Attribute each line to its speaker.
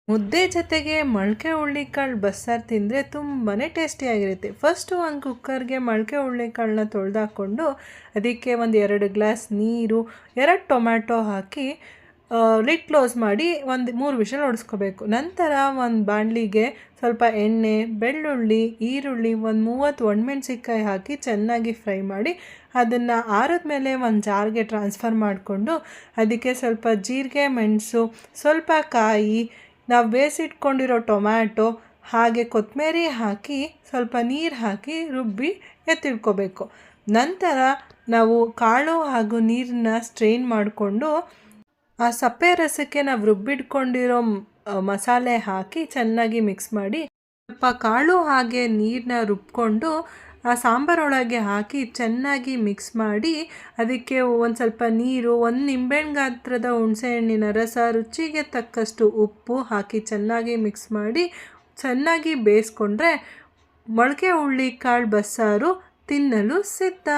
Speaker 1: ಮುದ್ದೆ ಜೊತೆಗೆ ಮೊಳಕೆ ಹುರುಳಿಕಾಳು ಬಸ್ಸಾರು ತಿಂದರೆ ತುಂಬಾ ಟೇಸ್ಟಿಯಾಗಿರುತ್ತೆ. ಫಸ್ಟು ಒಂದು ಕುಕ್ಕರ್ಗೆ ಮೊಳಕೆ ಹುರುಳಿಕಾಳನ್ನ ತೊಳೆದಾಕ್ಕೊಂಡು ಅದಕ್ಕೆ ಒಂದು 2 ಗ್ಲಾಸ್ ನೀರು, 2 ಟೊಮ್ಯಾಟೊ ಹಾಕಿ ಲಿಡ್ ಕ್ಲೋಸ್ ಮಾಡಿ ಒಂದು 3 ವಿಷಲ್ ಹೊಡೆಸ್ಕೋಬೇಕು. ನಂತರ ಒಂದು ಬಾಣಲಿಗೆ ಸ್ವಲ್ಪ ಎಣ್ಣೆ, ಬೆಳ್ಳುಳ್ಳಿ, ಈರುಳ್ಳಿ, ಒಂದು 30 ಒಣಮೆಣ್ಸಿನ್ಕಾಯಿ ಹಾಕಿ ಚೆನ್ನಾಗಿ ಫ್ರೈ ಮಾಡಿ ಅದನ್ನು ಆರಿದ್ಮೇಲೆ ಒಂದು ಜಾರ್ಗೆ ಟ್ರಾನ್ಸ್ಫರ್ ಮಾಡಿಕೊಂಡು ಅದಕ್ಕೆ ಸ್ವಲ್ಪ ಜೀರಿಗೆ, ಮೆಣಸು, ಸ್ವಲ್ಪ ಕಾಯಿ, ನಾವು ಬೇಯಿಸಿಟ್ಕೊಂಡಿರೋ ಟೊಮ್ಯಾಟೊ ಹಾಗೆ ಕೊತ್ತಂಬರಿ ಹಾಕಿ ಸ್ವಲ್ಪ ನೀರು ಹಾಕಿ ರುಬ್ಬಿ ಎತ್ತಿಟ್ಕೋಬೇಕು. ನಂತರ ನಾವು ಕಾಳು ಹಾಗೂ ನೀರನ್ನ ಸ್ಟ್ರೈನ್ ಮಾಡಿಕೊಂಡು ಆ ಸಪ್ಪೆ ರಸಕ್ಕೆ ನಾವು ರುಬ್ಬಿಟ್ಕೊಂಡಿರೋ ಮಸಾಲೆ ಹಾಕಿ ಚೆನ್ನಾಗಿ ಮಿಕ್ಸ್ ಮಾಡಿ ಸ್ವಲ್ಪ ಕಾಳು ಹಾಗೆ ನೀರನ್ನ ರುಬ್ಕೊಂಡು ಆ ಸಾಂಬಾರೊಳಗೆ ಹಾಕಿ ಚೆನ್ನಾಗಿ ಮಿಕ್ಸ್ ಮಾಡಿ ಅದಕ್ಕೆ ಒಂದು ಸ್ವಲ್ಪ ನೀರು, ಒಂದು ನಿಂಬೆಹಣ್ಣು ಗಾತ್ರದ ಹುಣಸೆಹಣ್ಣಿನ ರಸ, ರುಚಿಗೆ ತಕ್ಕಷ್ಟು ಉಪ್ಪು ಹಾಕಿ ಚೆನ್ನಾಗಿ ಮಿಕ್ಸ್ ಮಾಡಿ ಚೆನ್ನಾಗಿ ಬೇಯಿಸ್ಕೊಂಡ್ರೆ ಮೊಳಕೆ ಹುರುಳಿಕಾಳು ಬಸ್ಸಾರು ತಿನ್ನಲು ಸಿದ್ಧ.